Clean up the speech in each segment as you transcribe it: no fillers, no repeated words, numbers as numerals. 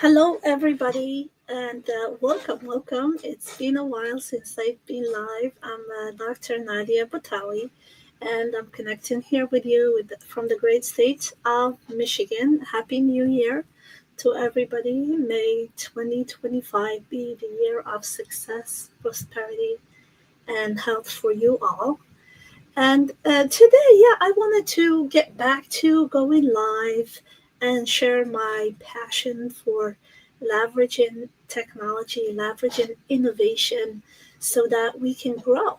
Hello, everybody, and welcome. It's been a while since I've been live. I'm Dr. Nadia Boutaoui, and I'm connecting here with you from the great state of Michigan. Happy New Year to everybody. May 2025 be the year of success, prosperity, and health for you all. And today, I wanted to get back to going live and share my passion for leveraging technology, leveraging innovation so that we can grow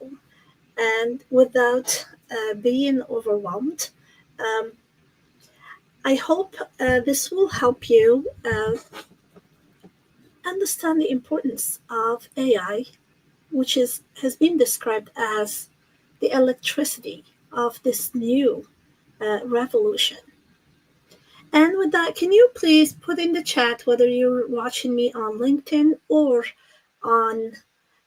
and without being overwhelmed. Um, I hope this will help you understand the importance of AI, which has been described as the electricity of this new revolution. And with that, can you please put in the chat whether you're watching me on LinkedIn or on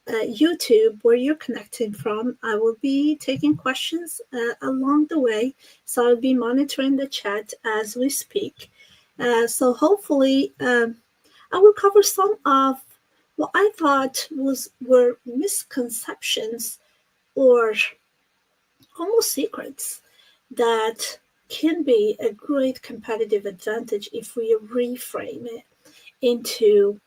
YouTube, where you're connecting from? I will be taking questions along the way, so I'll be monitoring the chat as we speak. So hopefully, I will cover some of what I thought were misconceptions or almost secrets that can be a great competitive advantage if we reframe it into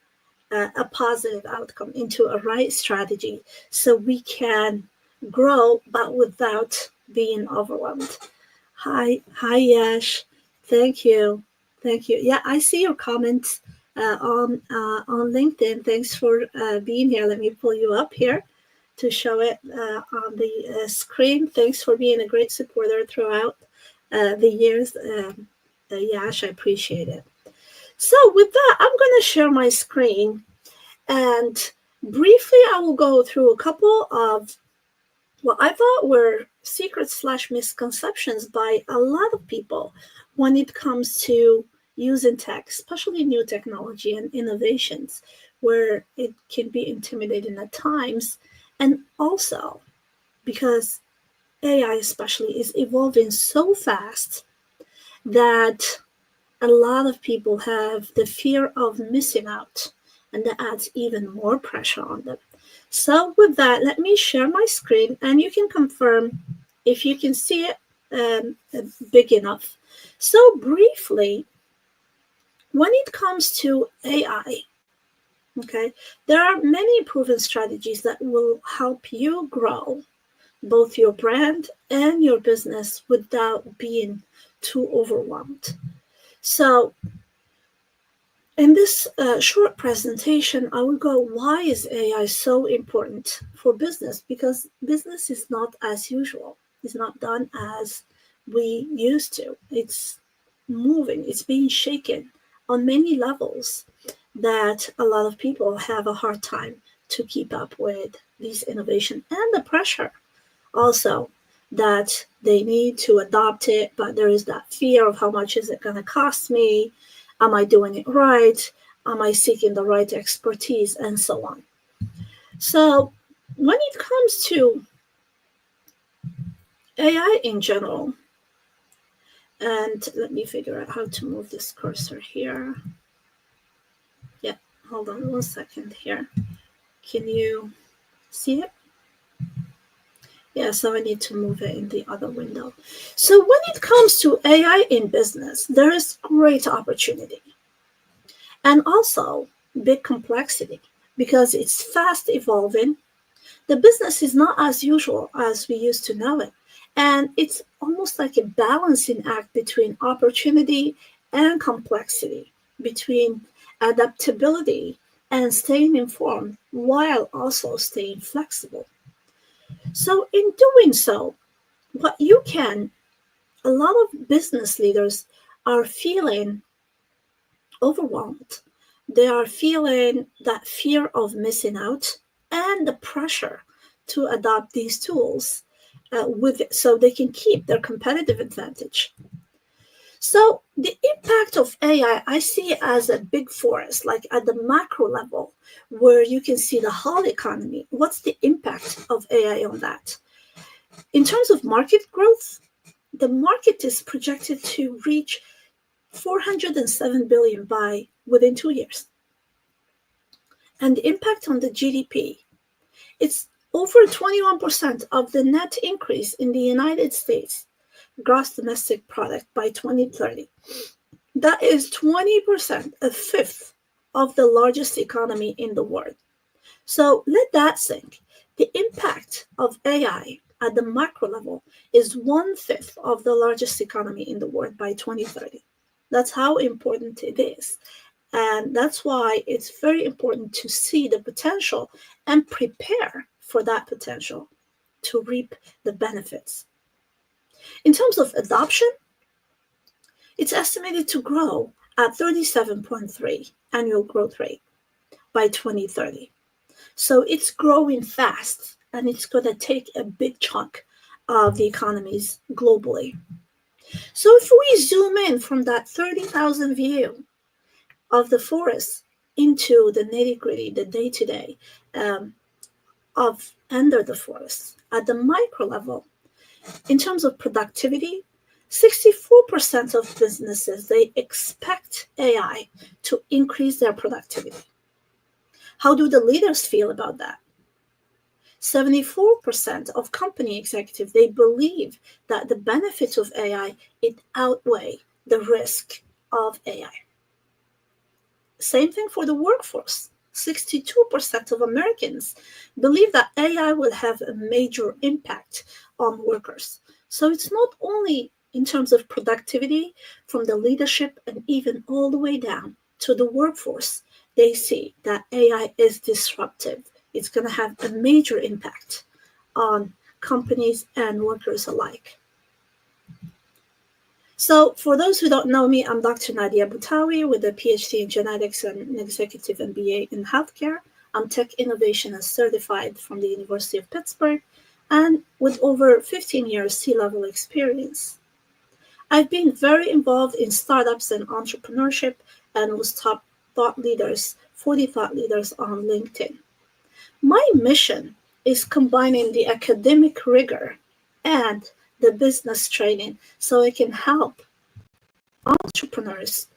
a positive outcome, into a right strategy, so we can grow but without being overwhelmed. Hi, Yash. Thank you. Yeah, I see your comments on LinkedIn. Thanks for being here. Let me pull you up here to show it on the screen. Thanks for being a great supporter throughout the years. Yash, I appreciate it. So with that, I'm going to share my screen, and briefly I will go through a couple of what I thought were secrets/misconceptions by a lot of people when it comes to using tech, especially new technology and innovations, where it can be intimidating at times. And also because AI especially is evolving so fast that a lot of people have the fear of missing out, and that adds even more pressure on them. So with that, let me share my screen, and you can confirm if you can see it big enough. So briefly, when it comes to AI, okay, there are many proven strategies that will help you grow both your brand and your business without being too overwhelmed. So in this short presentation, I will go, why is AI so important for business? Because business is not as usual. It's not done as we used to. It's moving, it's being shaken on many levels that a lot of people have a hard time to keep up with these innovation and the pressure also that they need to adopt it, but there is that fear of how much is it going to cost me? Am I doing it right? Am I seeking the right expertise? And so on. So when it comes to AI in general, and let me figure out how to move this cursor here. Yeah, hold on 1 second here. Can you see it? Yeah, so I need to move it in the other window. So when it comes to AI in business, there is great opportunity and also big complexity because it's fast evolving. The business is not as usual as we used to know it. And it's almost like a balancing act between opportunity and complexity, between adaptability and staying informed while also staying flexible. So, in doing so, what you can, a lot of business leaders are feeling overwhelmed. They are feeling that fear of missing out and the pressure to adopt these tools so they can keep their competitive advantage. So the impact of AI, I see it as a big forest, like at the macro level, where you can see the whole economy. What's the impact of AI on that? In terms of market growth, the market is projected to reach $407 billion by within 2 years. And the impact on the GDP, it's over 21% of the net increase in the United States gross domestic product by 2030. That is 20%, a fifth of the largest economy in the world. So let that sink. The impact of AI at the macro level is 1/5 of the largest economy in the world by 2030. That's how important it is. And that's why it's very important to see the potential and prepare for that potential to reap the benefits. In terms of adoption, it's estimated to grow at 37.3 annual growth rate by 2030. So it's growing fast, and it's going to take a big chunk of the economies globally. So if we zoom in from that 30,000 view of the forest into the nitty-gritty, the day-to-day of under the forest, at the micro level, in terms of productivity, 64% of businesses, they expect AI to increase their productivity. How do the leaders feel about that? 74% of company executives, they believe that the benefits of AI, it outweigh the risk of AI. Same thing for the workforce. 62% of Americans believe that AI will have a major impact on workers. So it's not only in terms of productivity from the leadership and even all the way down to the workforce, they see that AI is disruptive. It's going to have a major impact on companies and workers alike. So for those who don't know me, I'm Dr. Nadia Boutaoui with a Ph.D. in genetics and an executive MBA in healthcare. I'm tech innovation and certified from the University of Pittsburgh and with over 15 years C-level experience. I've been very involved in startups and entrepreneurship and was top 40 thought leaders on LinkedIn. My mission is combining the academic rigor and the business training so I can help entrepreneurs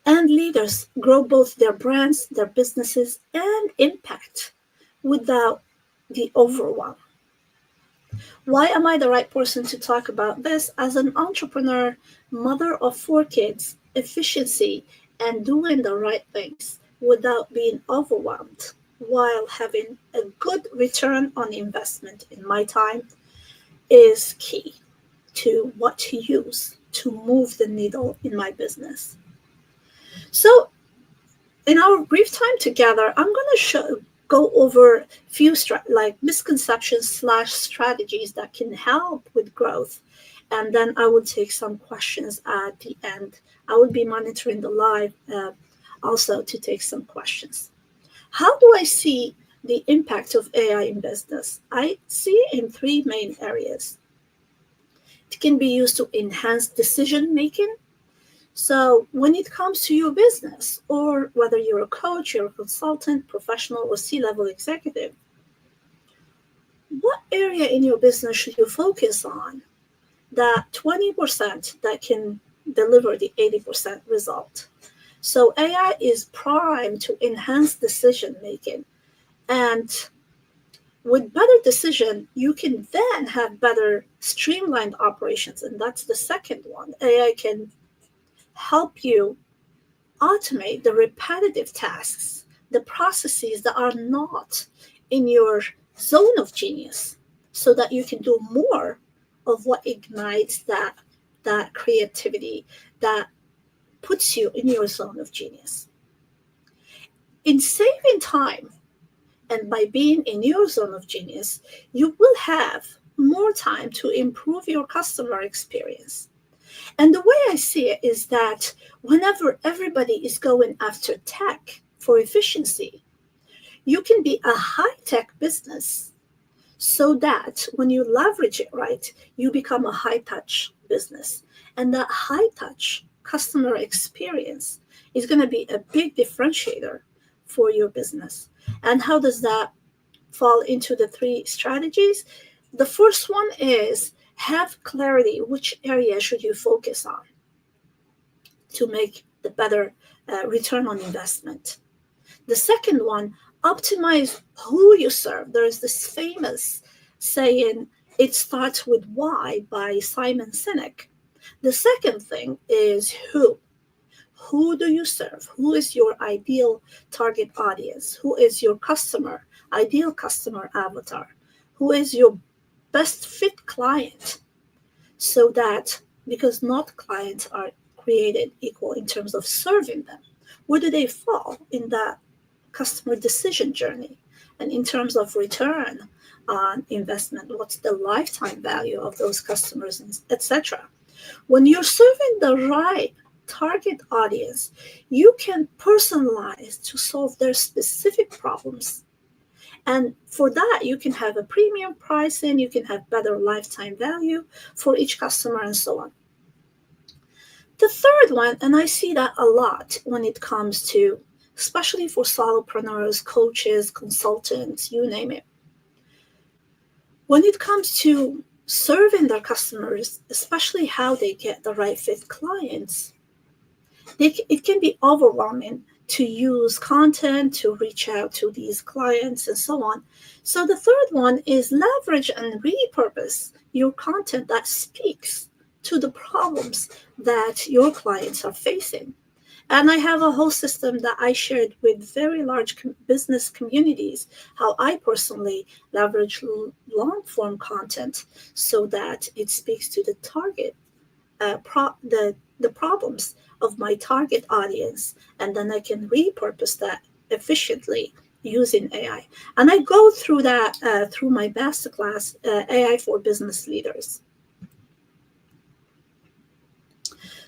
and leaders grow both their brands, their businesses, and impact without the overwhelm. Why am I the right person to talk about this? As an entrepreneur, mother of 4 kids, efficiency and doing the right things without being overwhelmed while having a good return on investment in my time is key to what to use to move the needle in my business. So in our brief time together, I'm going to go over a few misconceptions / strategies that can help with growth. And then I will take some questions at the end. I will be monitoring the live also to take some questions. How do I see the impact of AI in business? I see it in 3 main areas. It can be used to enhance decision making. So when it comes to your business, or whether you're a coach, you're a consultant, professional, or C-level executive, what area in your business should you focus on? That 20% that can deliver the 80% result. So AI is primed to enhance decision making. And with better decision, you can then have better streamlined operations. And that's the second one. AI can help you automate the repetitive tasks, the processes that are not in your zone of genius, so that you can do more of what ignites that creativity, that puts you in your zone of genius. In saving time, and by being in your zone of genius, you will have more time to improve your customer experience. And the way I see it is that whenever everybody is going after tech for efficiency, you can be a high-tech business so that when you leverage it right, you become a high-touch business. And that high-touch customer experience is going to be a big differentiator for your business. And how does that fall into the 3 strategies? The first one is have clarity. Which area should you focus on? to make the better return on investment. The second one, optimize who you serve. There's this famous saying, it starts with why by Simon Sinek. The second thing is who. Who do you serve? Who is your ideal target audience? Who is your ideal customer avatar? Who is your best fit client? So that, because not clients are created equal in terms of serving them, where do they fall in that customer decision journey? And in terms of return on investment, what's the lifetime value of those customers, etc. When you're serving the right target audience, you can personalize to solve their specific problems. And for that, you can have a premium pricing, you can have better lifetime value for each customer, and so on. The third one, and I see that a lot when it comes to, especially for solopreneurs, coaches, consultants, you name it. When it comes to serving their customers, especially how they get the right fit clients, it can be overwhelming to use content to reach out to these clients and so on. So the third one is leverage and repurpose your content that speaks to the problems that your clients are facing. And I have a whole system that I shared with very large business communities, how I personally leverage long form content so that it speaks to the target, the problems of my target audience, and then I can repurpose that efficiently using AI. And I go through that through my Masterclass, AI for Business Leaders.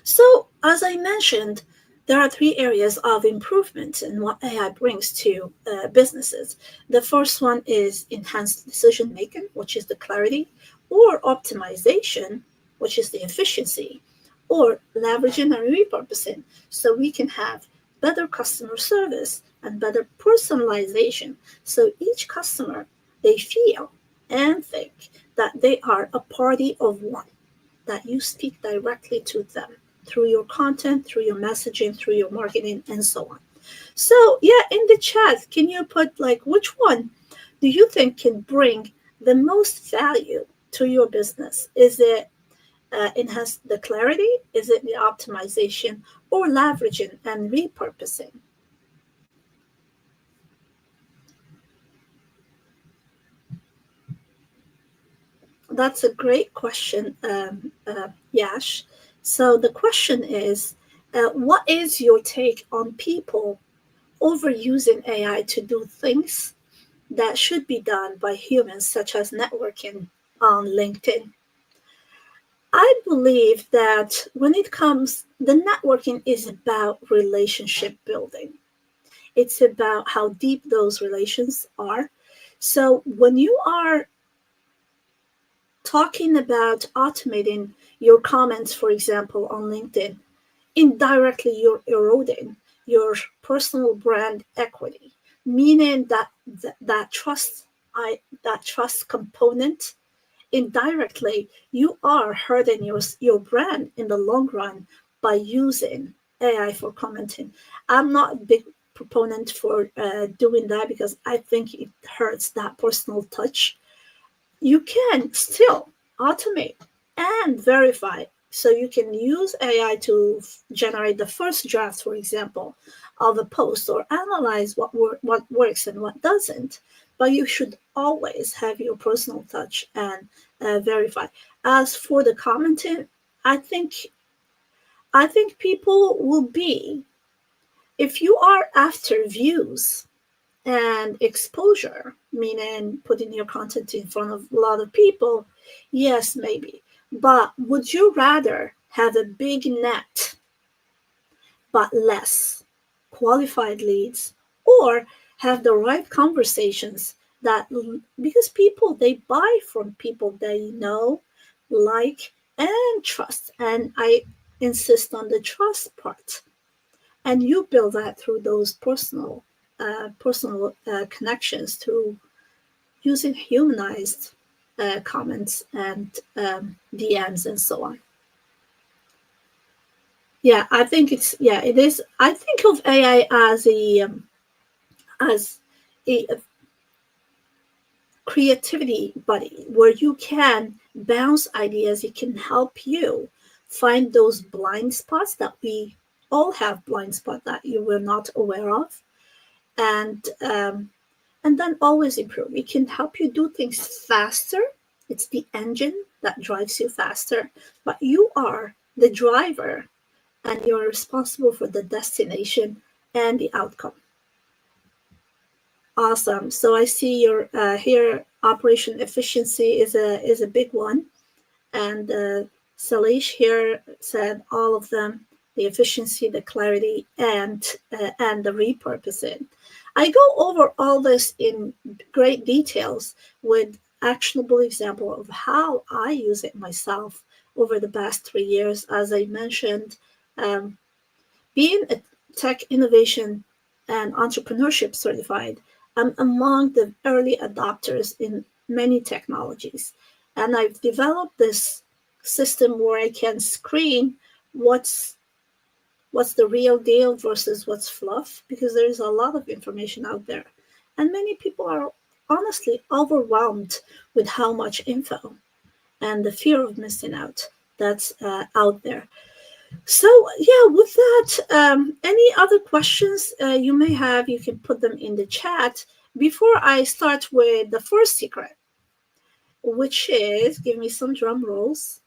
So, as I mentioned, there are three areas of improvement in what AI brings to businesses. The first one is enhanced decision making, which is the clarity, or optimization, which is the efficiency, or leveraging and repurposing, so we can have better customer service and better personalization. So each customer, they feel and think that they are a party of one, that you speak directly to them through your content, through your messaging, through your marketing, and so on. So yeah, in the chat, can you put like which one do you think can bring the most value to your business? Is it enhance the clarity? Is it the optimization or leveraging and repurposing? That's a great question, Yash. So the question is, what is your take on people overusing AI to do things that should be done by humans, such as networking on LinkedIn? I believe that when it comes, the networking is about relationship building. It's about how deep those relations are. So when you are talking about automating your comments, for example, on LinkedIn, indirectly you're eroding your personal brand equity, meaning that trust component, indirectly you are hurting your brand in the long run by using AI for commenting. I'm not a big proponent for doing that because I think it hurts that personal touch. You can still automate and verify. So you can use AI to generate the first draft, for example, of a post, or analyze what works and what doesn't. But you should always have your personal touch and verify. As for the commenting, I think people will be, if you are after views and exposure, meaning putting your content in front of a lot of people, yes, maybe. But would you rather have a big net but less qualified leads, or have the right conversations that, because people, they buy from people they know, like, and trust, and I insist on the trust part, and you build that through those personal connections, through using humanized comments and DMs and so on. Yeah, I think it is. I think of AI as a creativity buddy where you can bounce ideas. It can help you find those blind spots that we all have blind spot that you were not aware of, and then always improve. It can help you do things faster. It's the engine that drives you faster, but you are the driver and you're responsible for the destination and the outcome. Awesome. So I see your here operation efficiency is a big one, and Salish here said all of them: the efficiency, the clarity, and the repurposing. I go over all this in great details with actionable example of how I use it myself over the past 3 years. As I mentioned, um, being a tech innovation and entrepreneurship certified, I'm among the early adopters in many technologies. And I've developed this system where I can screen what's what's the real deal versus what's fluff, because there's a lot of information out there. And many people are honestly overwhelmed with how much info and the fear of missing out that's out there. So, yeah, with that, any other questions you may have, you can put them in the chat before I start with the first secret, which is give me some drum rolls.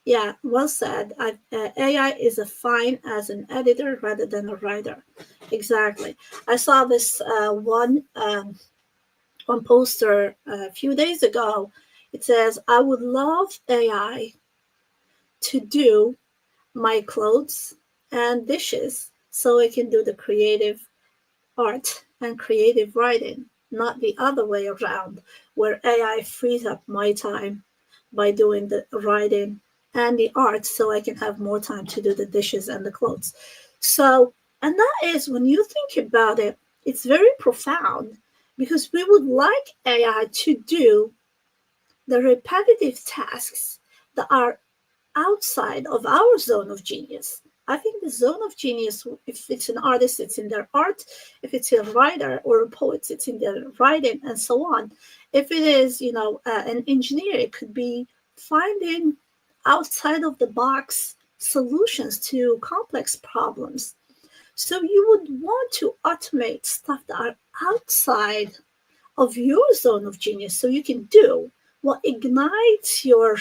Yeah, well said. AI is a fine as an editor rather than a writer. Exactly. I saw this one poster a few days ago. It says, "I would love AI to do my clothes and dishes so I can do the creative art and creative writing, not the other way around, where AI frees up my time by doing the writing and the art so I can have more time to do the dishes and the clothes." So, and that is when you think about it, it's very profound because we would like AI to do the repetitive tasks that are outside of our zone of genius. I think the zone of genius, if it's an artist, it's in their art. If it's a writer or a poet, it's in their writing and so on. If it is, an engineer, it could be finding outside of the box solutions to complex problems. So you would want to automate stuff that are outside of your zone of genius so you can do what ignites your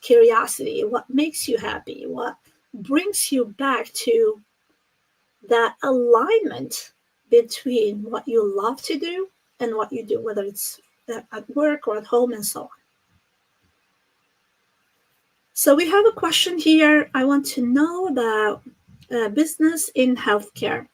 curiosity, what makes you happy, what brings you back to that alignment between what you love to do and what you do, whether it's at work or at home and so on. So we have a question here. I want to know about business in healthcare.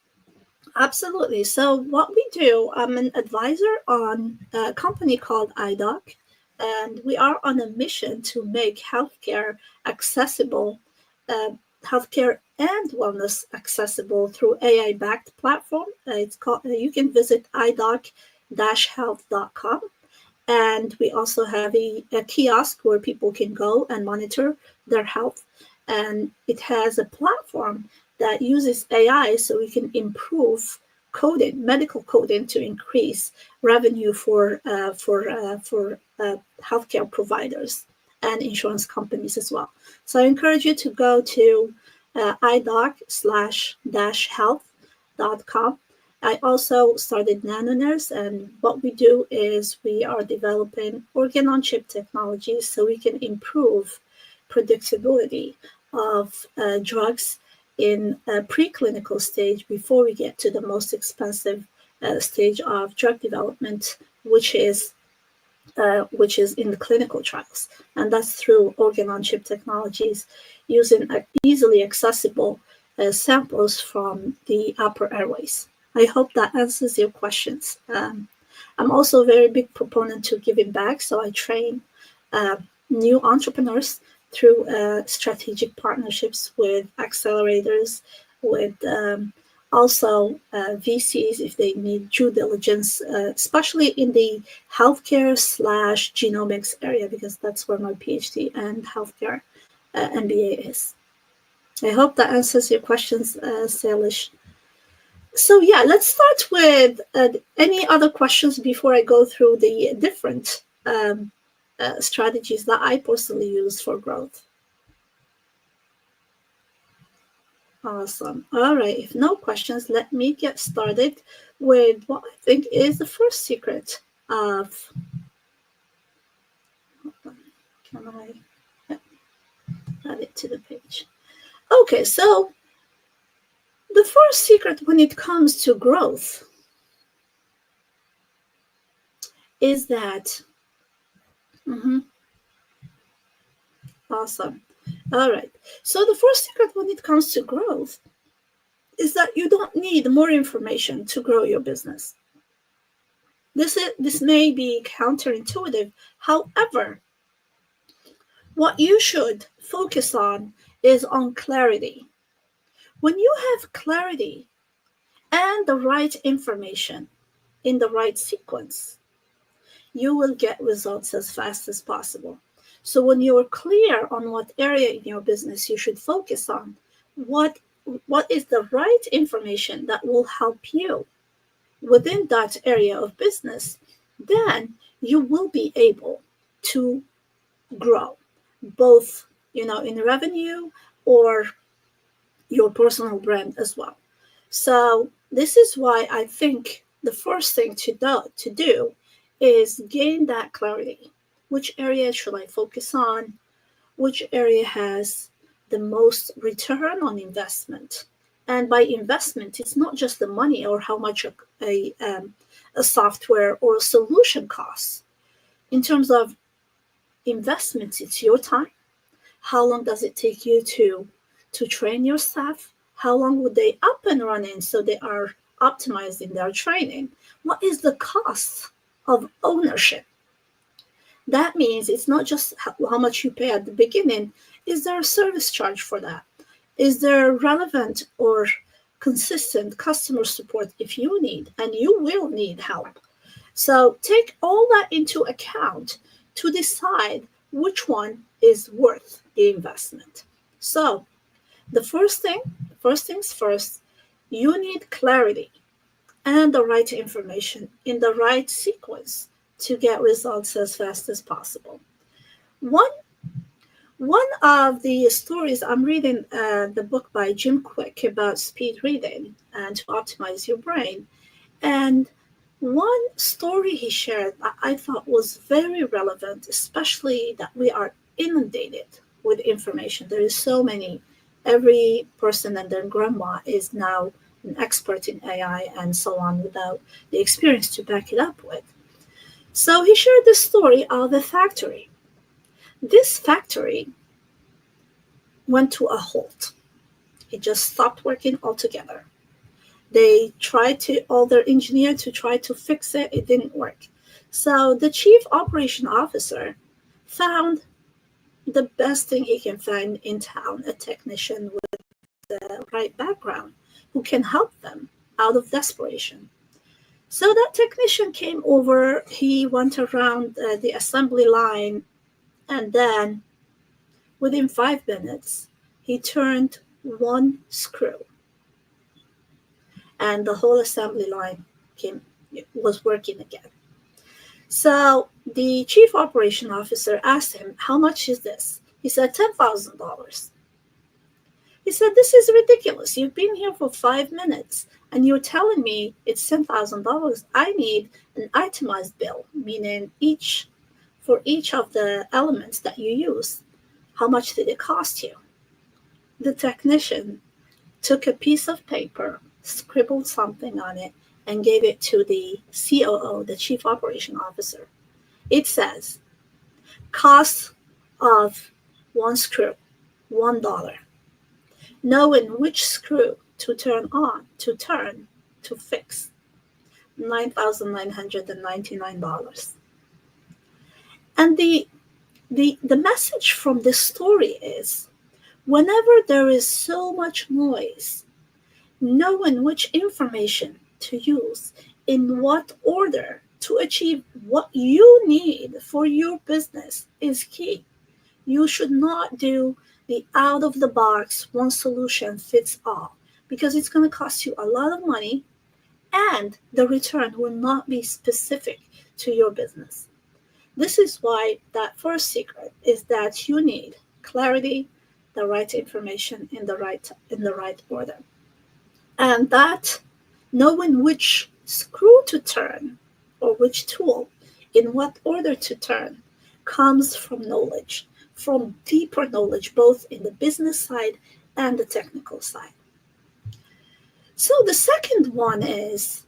Absolutely. So what we do, I'm an advisor on a company called iDoc, and we are on a mission to make healthcare accessible, uh, healthcare and wellness accessible through AI-backed platform. It's called. You can visit idoc-health.com, and we also have a kiosk where people can go and monitor their health. And it has a platform that uses AI so we can improve coding, medical coding, to increase revenue for healthcare providers and insurance companies as well. So I encourage you to go to idoc/health.com. I also started NanoNurse, and what we do is we are developing organ-on-chip technologies so we can improve predictability of drugs in a preclinical stage before we get to the most expensive stage of drug development, which is in the clinical trials. And that's through organ-on-chip technologies using easily accessible samples from the upper airways. I hope that answers your questions. I'm also a very big proponent to giving back, so I train new entrepreneurs through strategic partnerships with accelerators, with also VCs if they need due diligence, especially in the healthcare/genomics area, because that's where my PhD and healthcare MBA is. I hope that answers your questions, Salish. So yeah, let's start with any other questions before I go through the different strategies that I personally use for growth. Awesome. All right, if no questions, let me get started with what I think is the first secret of, can I add it to the page? Okay, so the first secret when it comes to growth is that, awesome. All right, so the first secret when it comes to growth is that you don't need more information to grow your business. This may be counterintuitive. However, what you should focus on is on clarity. When you have clarity and the right information in the right sequence, you will get results as fast as possible. So when you're clear on what area in your business you should focus on, what is the right information that will help you within that area of business, then you will be able to grow both, in revenue or your personal brand as well. So this is why I think the first thing to do is gain that clarity. Which area should I focus on? Which area has the most return on investment? And by investment, it's not just the money or how much a software or a solution costs. In terms of investments, it's your time. How long does it take you to train your staff? How long would they up and running so they are optimized in their training? What is the cost of ownership? That means it's not just how much you pay at the beginning. Is there a service charge for that? Is there relevant or consistent customer support if you need, and you will need help? So take all that into account to decide which one is worth the investment. So the first things first, you need clarity and the right information in the right sequence to get results as fast as possible. One of the stories, I'm reading the book by Jim Quick about speed reading and to optimize your brain. And one story he shared I thought was very relevant, especially that we are inundated with information. There is so many. Every person and their grandma is now an expert in AI and so on without the experience to back it up with. So he shared the story of a factory. This factory went to a halt. It just stopped working altogether. They tried all their engineers to try to fix it. It didn't work. So the chief operation officer found the best thing he can find in town, a technician with the right background who can help them out of desperation. So that technician came over. He went around the assembly line, and then within 5 minutes, he turned one screw, and the whole assembly line was working again. So the chief operation officer asked him, "How much is this?" He said, $10,000. He said, "This is ridiculous. You've been here for 5 minutes and you're telling me it's $10,000. I need an itemized bill, meaning for each of the elements that you use. How much did it cost you?" The technician took a piece of paper, scribbled something on it, and gave it to the COO, the Chief Operation Officer. It says, "Cost of one screw, $1. Knowing which screw to turn on, to fix, $9,999. And the message from this story is, whenever there is so much noise, knowing which information to use, in what order to achieve what you need for your business is key. You should not do the out-of-the-box one solution fits all, because it's going to cost you a lot of money and the return will not be specific to your business. This is why that first secret is that you need clarity, the right information in the right order. And that knowing which screw to turn or which tool in what order to turn comes from knowledge, from deeper knowledge, both in the business side and the technical side. So the second one is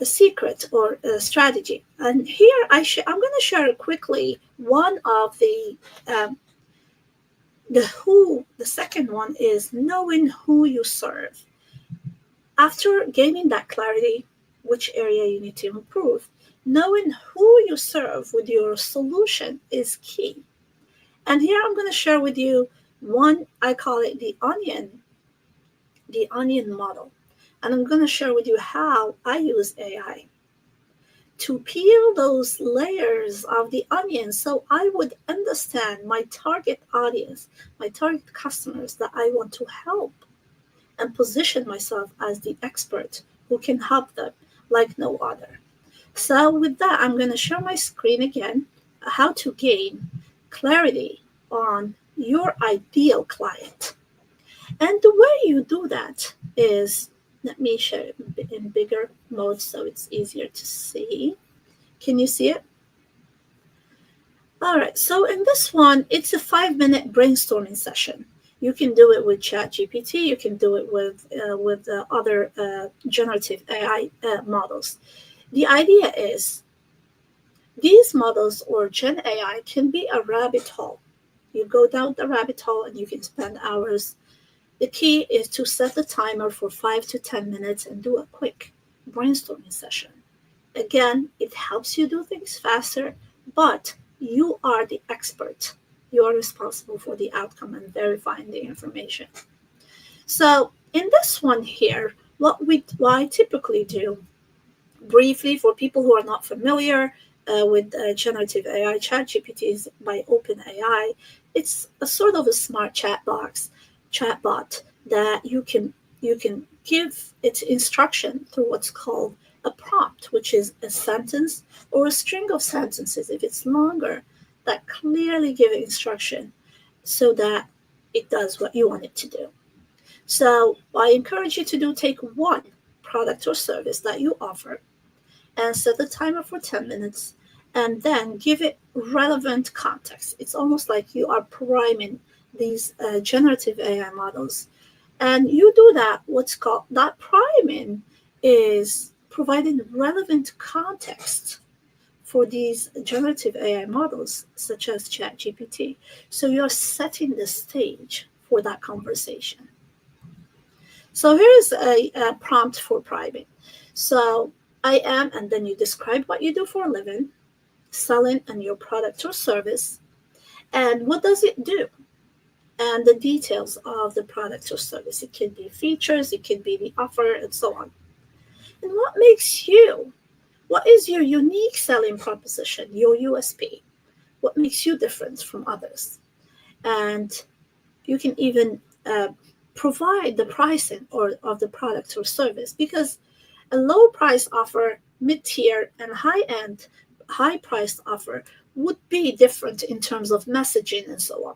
secret or strategy. And here I'm going to share quickly one of the who. The second one is knowing who you serve. After gaining that clarity, which area you need to improve, knowing who you serve with your solution is key. And here I'm going to share with you one, I call it the onion model. And I'm going to share with you how I use AI to peel those layers of the onion so I would understand my target audience, my target customers that I want to help, and position myself as the expert who can help them like no other. So with that, I'm going to share my screen again, how to gain clarity on your ideal client. And the way you do that is, let me share it in bigger mode so it's easier to see. Can you see it? All right, so in this one, it's a 5-minute brainstorming session. You can do it with ChatGPT. You can do it with other generative AI models. The idea is these models or Gen AI can be a rabbit hole. You go down the rabbit hole and you can spend hours. The key is to set the timer for 5 to 10 minutes and do a quick brainstorming session. Again, it helps you do things faster, but you are the expert. You are responsible for the outcome and verifying the information. So in this one here, what I typically do, briefly for people who are not familiar with generative AI, ChatGPT is by OpenAI. It's a sort of a smart chatbot that you can give its instruction through what's called a prompt, which is a sentence or a string of sentences, if it's longer, that clearly give instruction so that it does what you want it to do. So I encourage you to take one product or service that you offer and set the timer for 10 minutes and then give it relevant context. It's almost like you are priming these generative AI models. And you do that, what's called that priming is providing relevant context for these generative AI models, such as ChatGPT. So you're setting the stage for that conversation. So here's a prompt for priming. So I am, and then you describe what you do for a living, selling and your product or service, and what does it do, and the details of the product or service. It could be features, it could be the offer, and so on. And what is your unique selling proposition, your USP? What makes you different from others? And you can even provide the pricing of the product or service, because a low price offer, mid-tier, and high-end, high-priced offer would be different in terms of messaging and so on.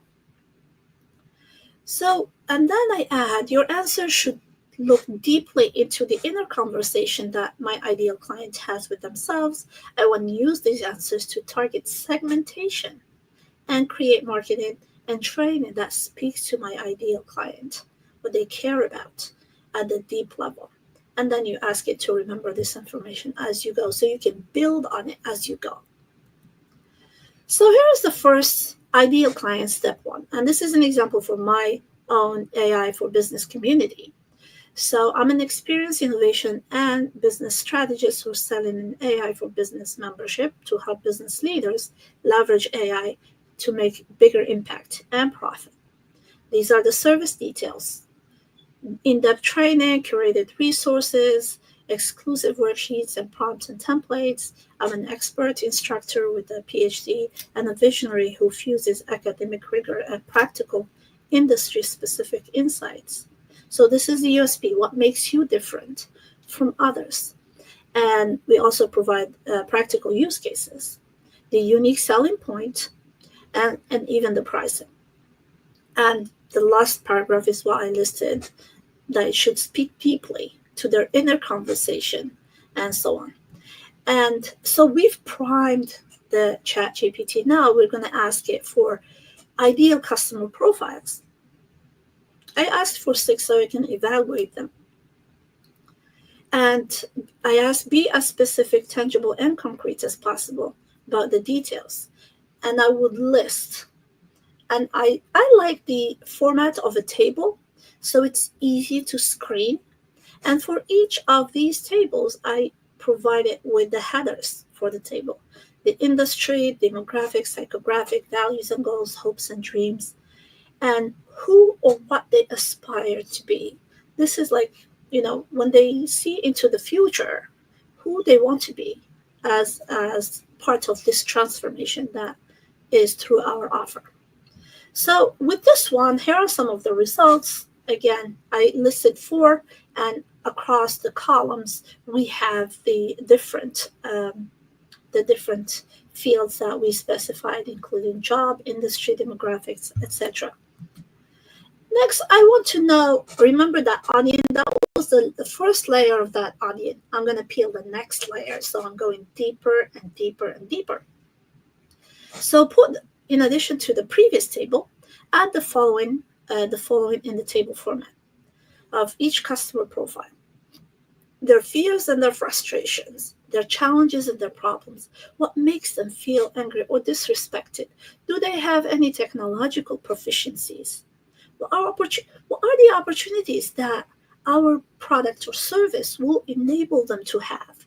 So, and then I add, your answer should look deeply into the inner conversation that my ideal client has with themselves. I want to use these answers to target segmentation and create marketing and training that speaks to my ideal client, what they care about at the deep level. And then you ask it to remember this information as you go, so you can build on it as you go. So here's the first ideal client, step one. And this is an example from my own AI for business community. So I'm an experienced innovation and business strategist who's selling an AI for business membership to help business leaders leverage AI to make bigger impact and profit. These are the service details: in-depth training, curated resources, exclusive worksheets and prompts and templates. I'm an expert instructor with a Ph.D. and a visionary who fuses academic rigor and practical industry-specific insights. So this is the USP, what makes you different from others. And we also provide practical use cases, the unique selling point, and even the pricing. And the last paragraph is what I listed, that it should speak deeply to their inner conversation, and so on. And so we've primed the chat GPT. Now we're going to ask it for ideal customer profiles. I asked for 6 so I can evaluate them. And I asked, be as specific, tangible, and concrete as possible about the details. And I would list. And I like the format of a table, so it's easy to screen. And for each of these tables, I provided with the headers for the table: the industry, demographics, psychographic, values and goals, hopes and dreams, and who or what they aspire to be. This is like, when they see into the future, who they want to be as part of this transformation that is through our offer. So with this one, here are some of the results. Again, I listed 4, and across the columns, we have the different fields that we specified, including job, industry, demographics, etc. Next, I want to know, remember that onion? That was the first layer of that onion. I'm going to peel the next layer, so I'm going deeper and deeper and deeper. So in addition to the previous table, add the following in the table format of each customer profile: their fears and their frustrations, their challenges and their problems, what makes them feel angry or disrespected, do they have any technological proficiencies, what are the opportunities that our product or service will enable them to have,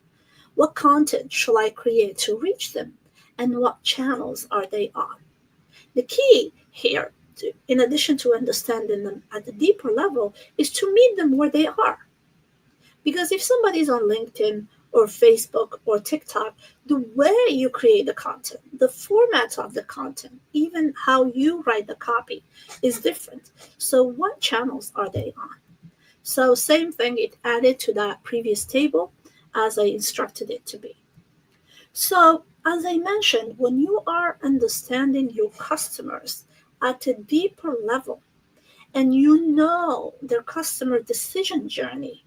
what content shall I create to reach them, and what channels are they on. The key here, in addition to understanding them at a deeper level, is to meet them where they are. Because if somebody's on LinkedIn or Facebook or TikTok, the way you create the content, the format of the content, even how you write the copy is different. So what channels are they on? So same thing, it added to that previous table as I instructed it to be. So as I mentioned, when you are understanding your customers at a deeper level, and you know their customer decision journey,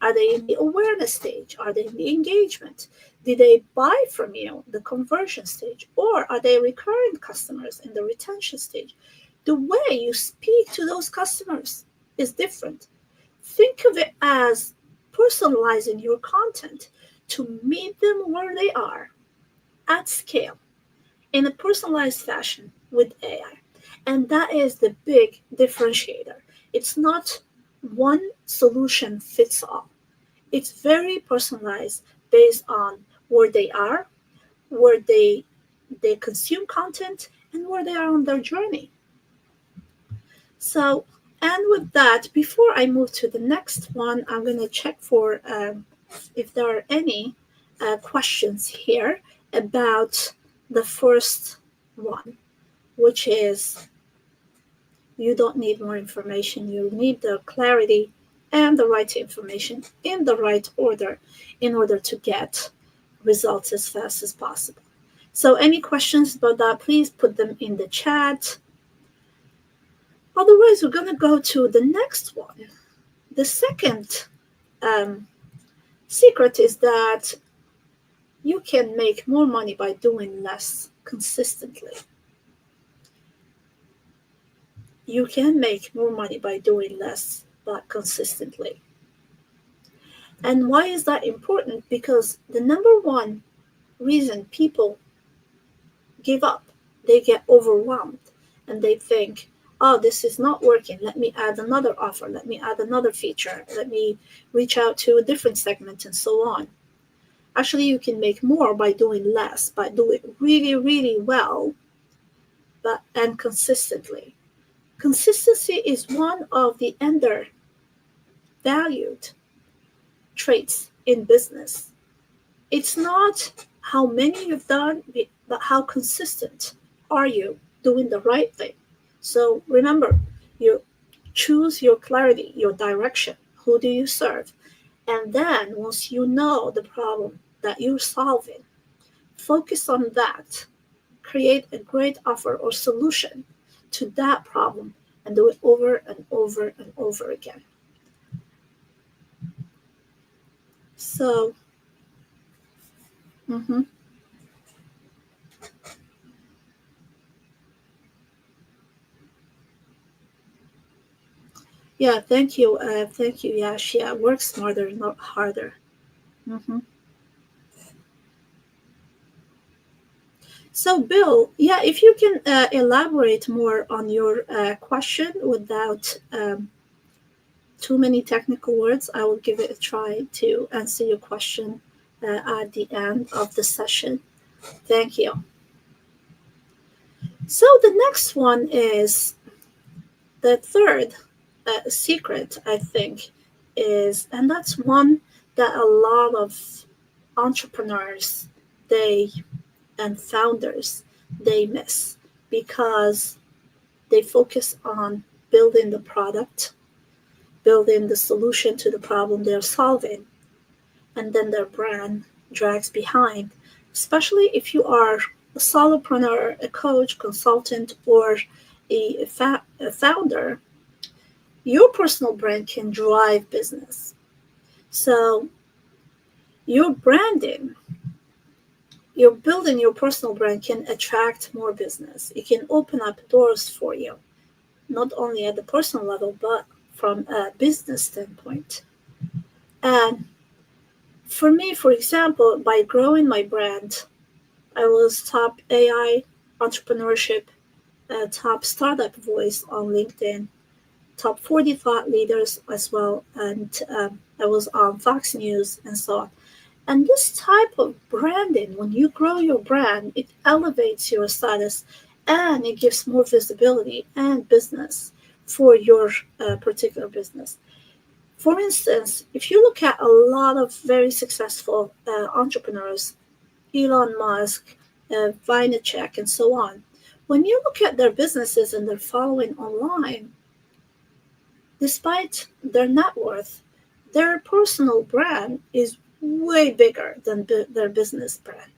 are they in the awareness stage? Are they in the engagement? Did they buy from you, the conversion stage? Or are they recurring customers in the retention stage? The way you speak to those customers is different. Think of it as personalizing your content to meet them where they are at scale in a personalized fashion with AI. And that is the big differentiator. It's not one solution fits all. It's very personalized based on where they are, where they consume content, and where they are on their journey. So, and with that, before I move to the next one, I'm going to check for if there are any questions here about the first one, which is you don't need more information. You need the clarity and the right information in the right order in order to get results as fast as possible. So any questions about that, please put them in the chat. Otherwise, we're going to go to the next one. The second secret is that you can make more money by doing less consistently. You can make more money by doing less, but consistently. And why is that important? Because the number one reason people give up, they get overwhelmed and they think, oh, this is not working. Let me add another offer. Let me add another feature. Let me reach out to a different segment and so on. Actually, you can make more by doing less, by doing really, really well, and consistently. Consistency is one of the undervalued traits in business. It's not how many you've done, but how consistent are you doing the right thing. So remember, You choose your clarity, your direction. Who do you serve? And then once you know the problem that you're solving, focus on that. Create a great offer or solution to that problem and do it over and over and over again. So, mhm. Yeah, thank you. Thank you, Yash. Yeah, work smarter, not harder. Hmm. So, Bill, yeah, if you can elaborate more on your question without too many technical words, I will give it a try to answer your question at the end of the session. Thank you. So, the next one is the third secret, I think, is, and that's one that a lot of entrepreneurs they and founders they miss because they focus on building the product, building the solution to the problem they're solving, and then their brand drags behind, especially if you are a solopreneur, a coach, consultant, or a founder. Your personal brand can drive business. So your branding, you're building your personal brand can attract more business. It can open up doors for you, not only at the personal level, but from a business standpoint. And for me, for example, by growing my brand, I was top AI entrepreneurship, top startup voice on LinkedIn, top 40 thought leaders as well, and I was on Fox News and so on. And this type of branding, when you grow your brand, it elevates your status and it gives more visibility and business for your particular business. For instance, if you look at a lot of very successful entrepreneurs, Elon Musk, Vaynerchuk, and so on, when you look at their businesses and their following online, despite their net worth, their personal brand is way bigger than their business brand,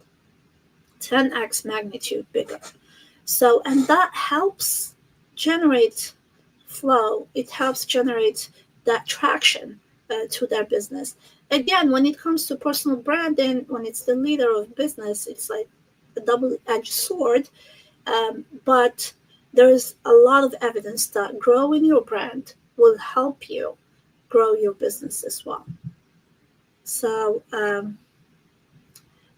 10x magnitude bigger. So, and that helps generate flow, it helps generate that traction to their business. Again, when it comes to personal branding, when it's the leader of business, it's like a double edged sword. But there's a lot of evidence that growing your brand will help you grow your business as well. So, and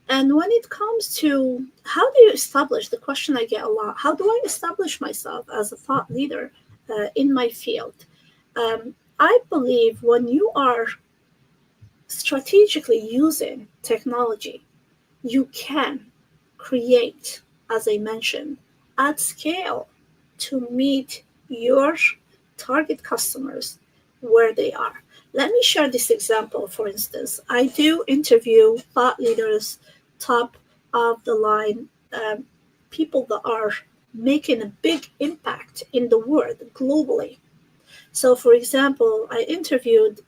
when it comes to how do you establish, the question I get a lot, how do I establish myself as a thought leader in my field? I believe when you are strategically using technology, you can create, as I mentioned, at scale to meet your target customers where they are. Let me share this example. For instance, I do interview thought leaders, top of the line people that are making a big impact in the world globally. So, for example, I interviewed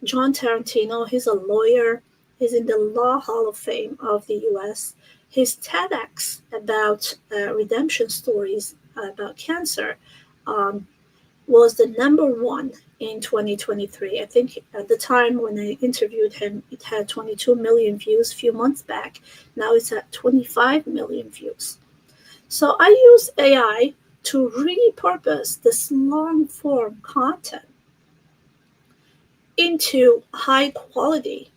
John Tarantino. He's a lawyer. He's in the Law Hall of Fame of the US. His TEDx about redemption stories about cancer um, was the number one in 2023. I think at the time when I interviewed him, it had 22 million views a few months back. Now it's at 25 million views. So I use AI to repurpose this long form content into high quality,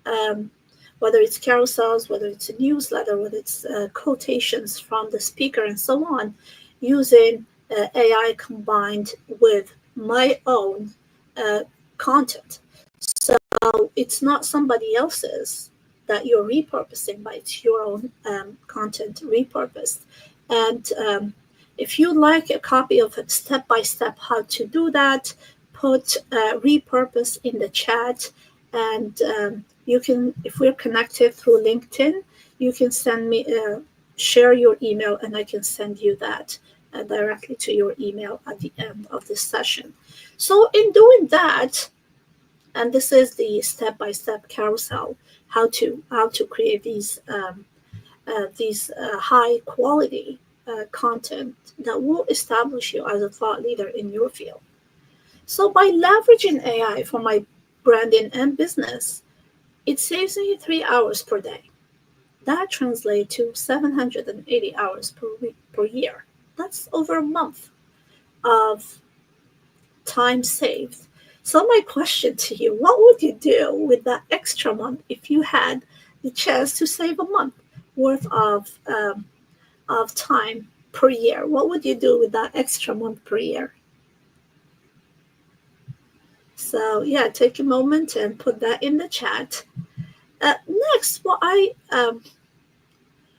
um, whether it's carousels, whether it's a newsletter, whether it's quotations from the speaker, and so on, using AI combined with my own uh, content. So it's not somebody else's that you're repurposing, but it's your own content repurposed. And if you'd like a copy of it step by step how to do that, put repurpose in the chat, and you can, if we're connected through LinkedIn, you can send me share your email and I can send you that directly to your email at the end of this session. So in doing that, and this is the step-by-step carousel, how to create these high quality content that will establish you as a thought leader in your field. So by leveraging AI for my branding and business, it saves me 3 hours per day. That translates to 780 hours per week per year. That's over a month of time saved. So my question to you, what would you do with that extra month if you had the chance to save a month worth of time per year? What would you do with that extra month per year? So yeah, take a moment and put that in the chat. Next, what I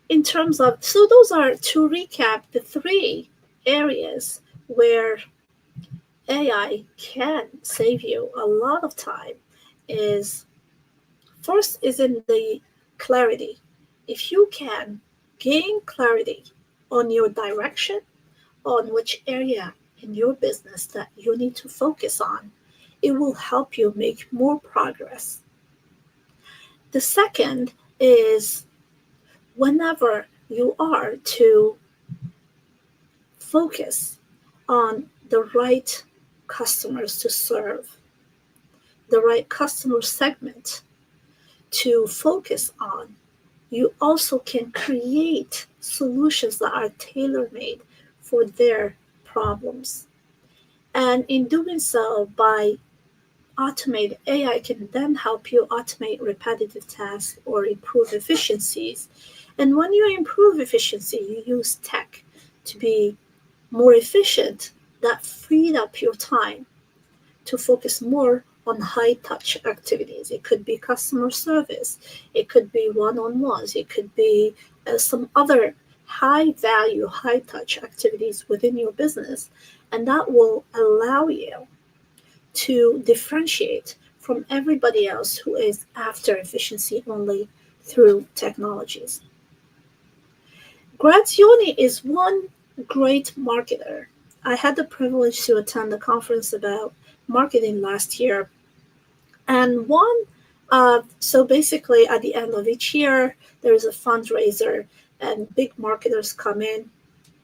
in terms of, so those are, to recap, the three areas where AI can save you a lot of time. Is first is in the clarity. If you can gain clarity on your direction, on which area in your business that you need to focus on, it will help you make more progress. The second is whenever you are to focus on the right customers to serve, the right customer segment to focus on, you also can create solutions that are tailor made for their problems. And in doing so, by automate, AI can then help you automate repetitive tasks or improve efficiencies. And when you improve efficiency, you use tech to be more efficient. That freed up your time to focus more on high touch activities. It could be customer service, it could be one on ones, it could be some other high value, high touch activities within your business. And that will allow you to differentiate from everybody else who is after efficiency only through technologies. Grazioni is one great marketer. I had the privilege to attend a conference about marketing last year. And so basically at the end of each year, there's a fundraiser and big marketers come in.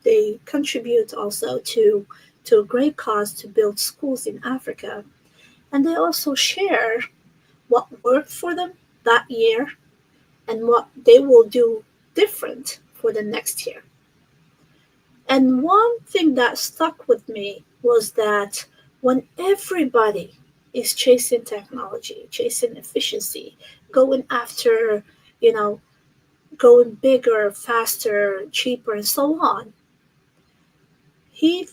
They contribute also to a great cause to build schools in Africa. And they also share what worked for them that year and what they will do different for the next year. And one thing that stuck with me was that when everybody is chasing technology, chasing efficiency, going after, you know, going bigger, faster, cheaper, and so on, he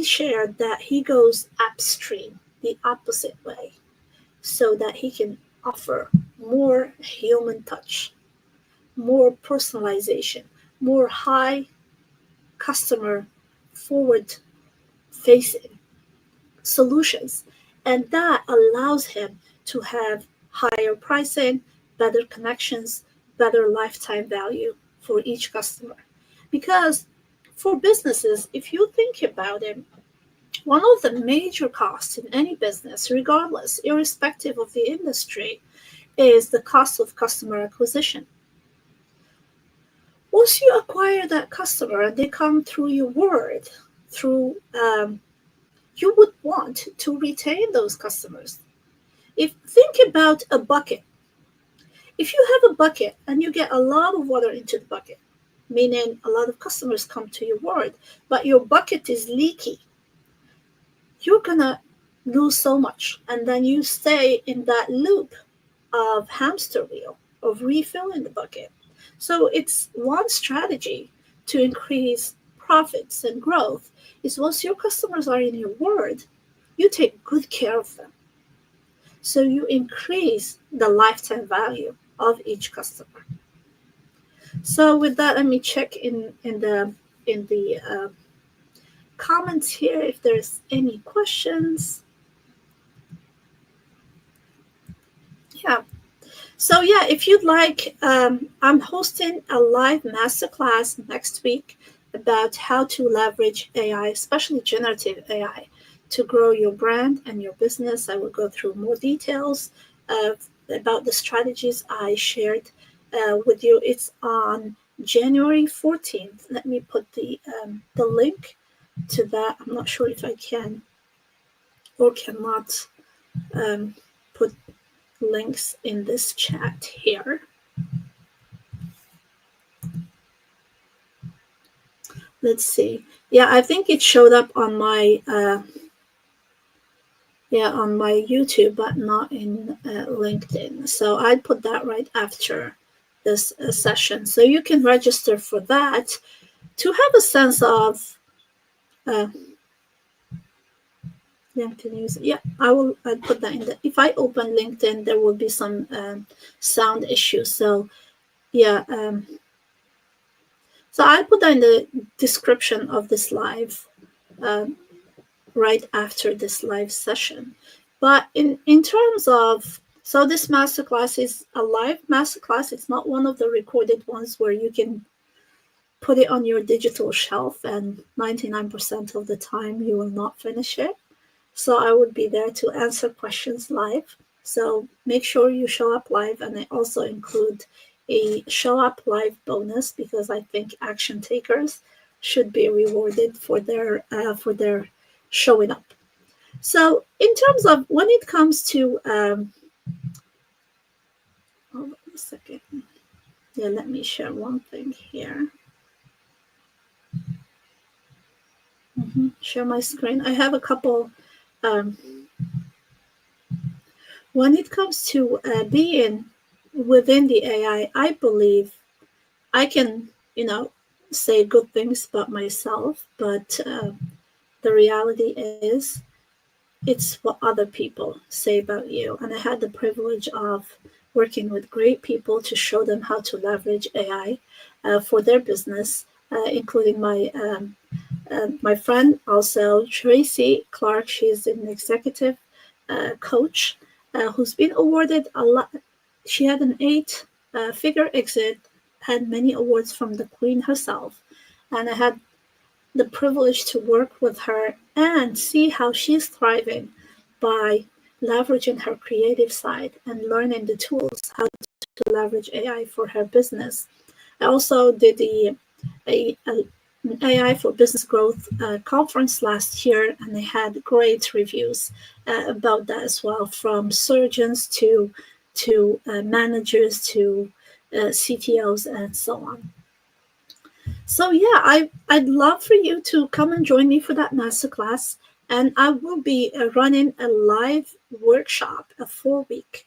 shared that he goes upstream, the opposite way, so that he can offer more human touch, more personalization, more high customer forward facing solutions. And that allows him to have higher pricing, better connections, better lifetime value for each customer. Because for businesses, if you think about it, one of the major costs in any business, regardless, irrespective of the industry, is the cost of customer acquisition. Once you acquire that customer and they come through your word, through you would want to retain those customers. Think about a bucket. If you have a bucket and you get a lot of water into the bucket, meaning a lot of customers come to your word, but your bucket is leaky, you're gonna lose so much. And then you stay in that loop of hamster wheel of refilling the bucket. So it's one strategy to increase profits and growth is once your customers are in your word, you take good care of them. So you increase the lifetime value of each customer. So with that, let me check in the comments here if there's any questions. Yeah. So yeah, if you'd like, I'm hosting a live masterclass next week about how to leverage AI, especially generative AI, to grow your brand and your business. I will go through more details about the strategies I shared with you. It's on January 14th. Let me put the link to that. I'm not sure if I can or cannot put links in this chat here. Let's see. Yeah, I think it showed up on my on my YouTube, but not in LinkedIn. So I put that right after this session, so you can register for that to have a sense of uh, LinkedIn use. Yeah, I'll put that in the. If I open LinkedIn, there will be some sound issues. So yeah, so I put that in the description of this live. Um, right after this live session. But in terms of, so this masterclass is a live masterclass. It's not one of the recorded ones where you can put it on your digital shelf and 99% of the time you will not finish it. So I would be there to answer questions live. So make sure you show up live, and I also include a show up live bonus because I think action takers should be rewarded for their showing up. So in terms of when it comes to hold on a second. Yeah, let me share one thing here. Share my screen. I have a couple. Um, when it comes to being within the I believe I can, say good things about myself, but the reality is it's what other people say about you. And I had the privilege of working with great people to show them how to leverage AI for their business, including my friend, also Tracy Clark. She's an executive coach who's been awarded a lot. She had an eight-figure exit, had many awards from the Queen herself, and I had the privilege to work with her and see how she's thriving by leveraging her creative side and learning the tools how to leverage AI for her business. I also did an AI for Business Growth conference last year, and they had great reviews about that as well, from surgeons to managers to CTOs and so on. So yeah, I'd love for you to come and join me for that masterclass, and I will be running a live workshop, a 4-week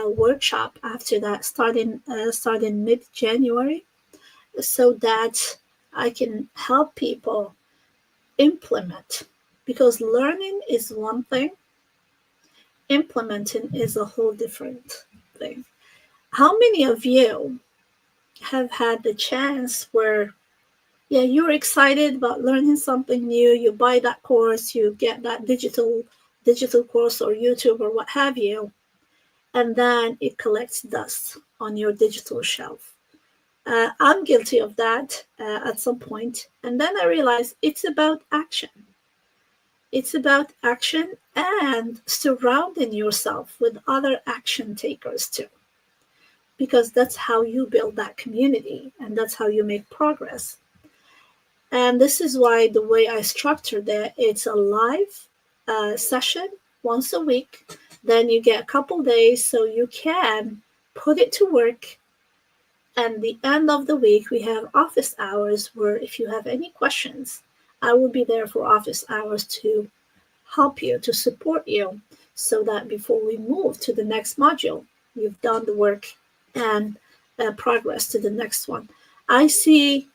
workshop after that, starting mid-January, so that I can help people implement. Because learning is one thing, implementing is a whole different thing. How many of you have had the chance where you're excited about learning something new, you buy that course, you get that digital course or YouTube or what have you, and then it collects dust on your digital shelf? I'm guilty of that at some point. And then I realized it's about action. It's about action and surrounding yourself with other action takers too, because that's how you build that community and that's how you make progress. And this is why the way I structured it's a live session once a week. Then you get a couple days so you can put it to work. And the end of the week, we have office hours where if you have any questions, I will be there for office hours to help you, to support you, so that before we move to the next module, you've done the work and progress to the next one. I see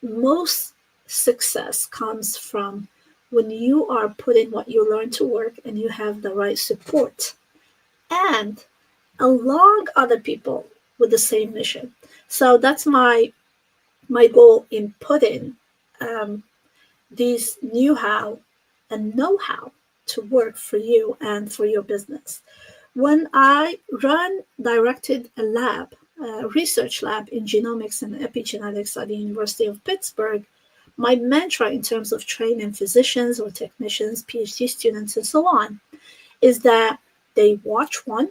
most success comes from when you are putting what you learn to work and you have the right support and along other people with the same mission. So that's my goal in putting these know-how and know-how to work for you and for your business. When I directed a lab, a research lab in genomics and epigenetics at the University of Pittsburgh, My mantra in terms of training physicians or technicians, PhD students, and so on, is that they watch one,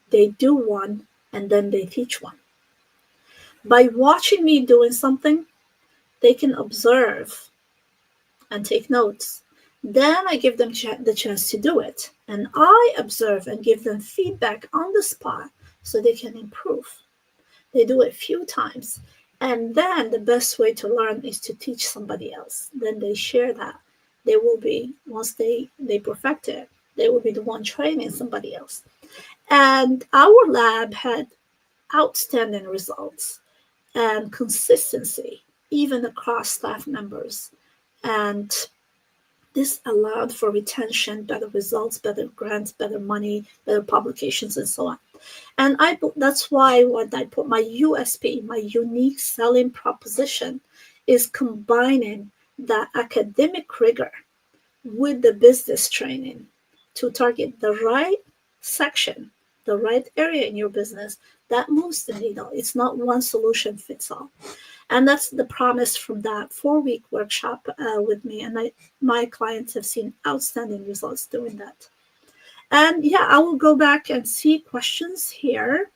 they do one, and then they teach one. By watching me doing something, they can observe and take notes. Then I give them the chance to do it. And I observe and give them feedback on the spot so they can improve. They do it a few times. And then the best way to learn is to teach somebody else. Then they share that. They will be, once they perfect it, they will be the one training somebody else. And our lab had outstanding results and consistency, even across staff members. And this allowed for retention, better results, better grants, better money, better publications, and so on. And that's why when I put my USP, my unique selling proposition, is combining the academic rigor with the business training to target the right section, the right area in your business that moves the needle. It's not one solution fits all. And that's the promise from that 4-week workshop with me. And my clients have seen outstanding results doing that. And yeah, I will go back and see questions here.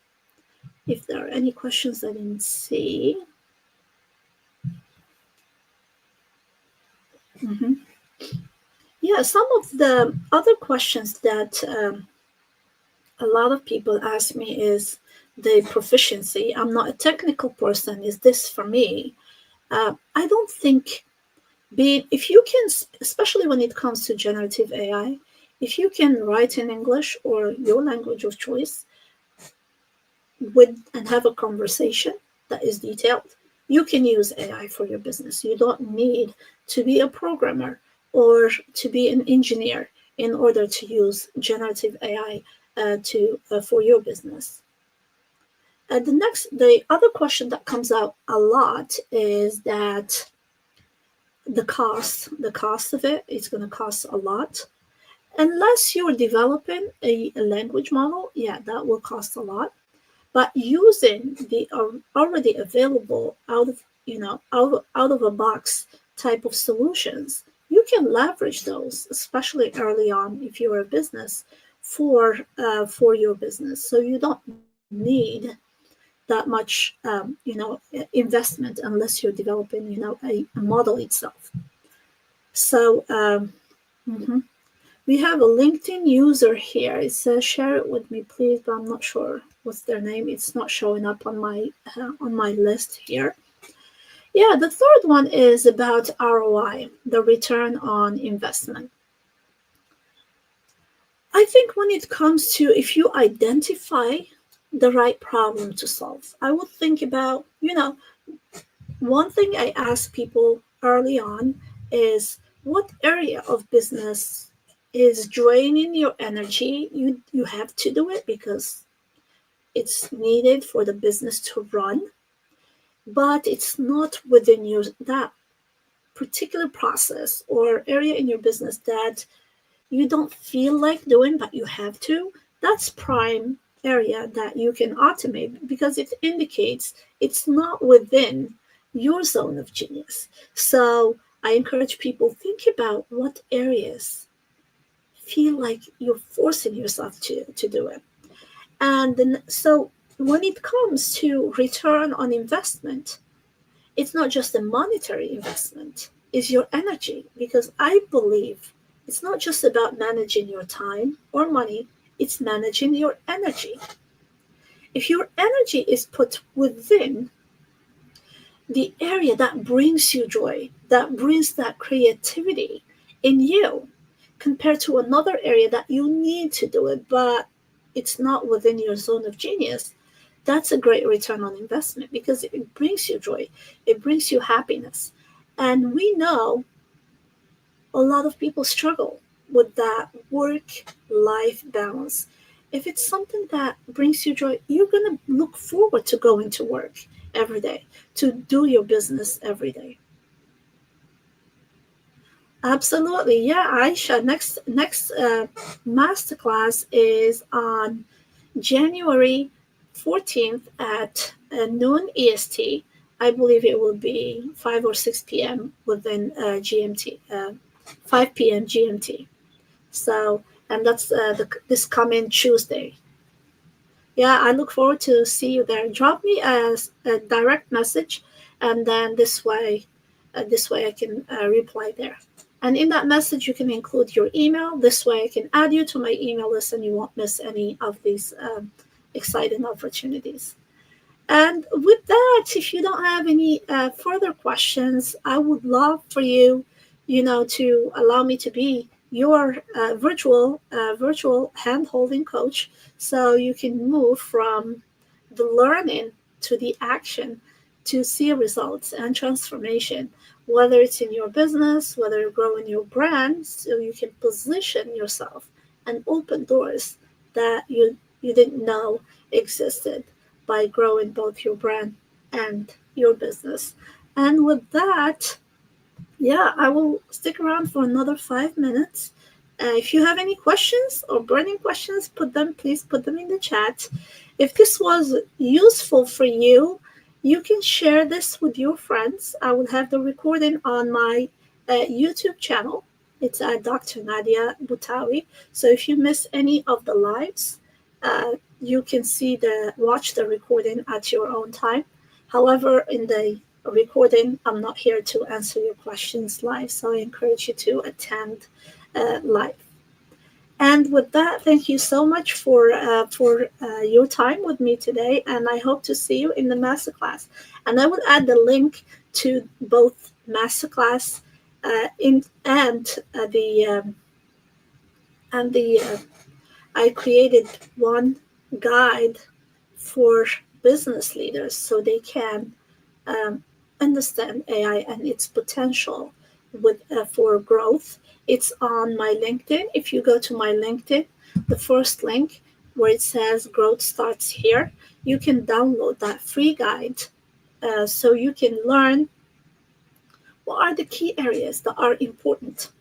If there are any questions I didn't see. Mm-hmm. Yeah, some of the other questions that a lot of people ask me is the proficiency. I'm not a technical person. Is this for me? I don't think if you can, especially when it comes to generative AI, if you can write in English or your language of choice and have a conversation that is detailed, you can use AI for your business. You don't need to be a programmer or to be an engineer in order to use generative AI for your business. The other question that comes out a lot is that the cost of it is going to cost a lot. Unless you're developing a language model, yeah, that will cost a lot. But using the already available out of a box type of solutions, you can leverage those, especially early on if you're a business for your business. So you don't need that much investment unless you're developing a model itself. So mhm. We have a LinkedIn user here. It says share it with me, please, but I'm not sure what's their name. It's not showing up on my list here. Yeah, the third one is about ROI, the return on investment. I think when it comes to if you identify the right problem to solve, I would think about, one thing I ask people early on is what area of business is draining your energy. You have to do it because it's needed for the business to run, but it's not within that particular process or area in your business that you don't feel like doing, but you have to. That's prime area that you can automate because it indicates it's not within your zone of genius. So I encourage people, think about what areas feel like you're forcing yourself to do it. And then, so when it comes to return on investment, it's not just a monetary investment, it's your energy. Because I believe it's not just about managing your time or money, it's managing your energy. If your energy is put within the area that brings you joy, that brings that creativity in you, compared to another area that you need to do it, but it's not within your zone of genius, that's a great return on investment because it brings you joy, it brings you happiness. And we know a lot of people struggle with that work-life balance. If it's something that brings you joy, you're going to look forward to going to work every day, to do your business every day. Absolutely. Yeah, Aisha, next masterclass is on January 14th at noon EST. I believe it will be 5 or 6 p.m. within GMT, 5 p.m. GMT. So, and that's this coming Tuesday. Yeah, I look forward to see you there. Drop me a direct message, and then this way I can reply there. And in that message, you can include your email. This way, I can add you to my email list, and you won't miss any of these exciting opportunities. And with that, if you don't have any further questions, I would love for you, to allow me to be your virtual hand-holding coach, so you can move from the learning to the action to see results and transformation, whether it's in your business, whether you're growing your brand, so you can position yourself and open doors that you didn't know existed by growing both your brand and your business. And with that, yeah, I will stick around for another 5 minutes. If you have any questions or burning questions, please put them in the chat. If this was useful for you, you can share this with your friends. I will have the recording on my YouTube channel. It's Dr. Nadia Boutaoui. So if you miss any of the lives, you can watch the recording at your own time. However, in the recording, I'm not here to answer your questions live, so I encourage you to attend live. And with that, thank you so much for your time with me today, and I hope to see you in the masterclass. And I will add the link to both masterclass in and the I created one guide for business leaders so they can um, understand AI and its potential for growth. It's on my LinkedIn. If you go to my LinkedIn, the first link where it says growth starts here, you can download that free guide so you can learn what are the key areas that are important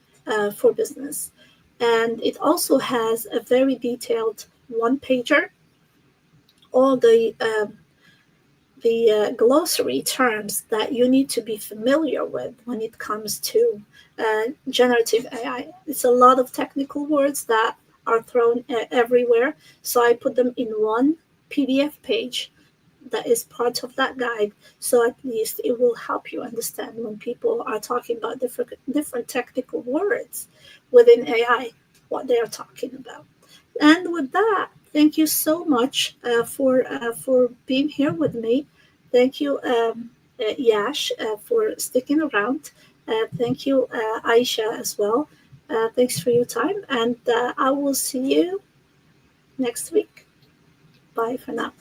for business. And it also has a very detailed one pager, all the glossary terms that you need to be familiar with when it comes to generative AI. It's a lot of technical words that are thrown everywhere. So I put them in one PDF page that is part of that guide. So at least it will help you understand when people are talking about different technical words within AI, what they are talking about. And with that, thank you so much for being here with me. Thank you, Yash, for sticking around. Thank you, Aisha, as well. Thanks for your time, and I will see you next week. Bye for now.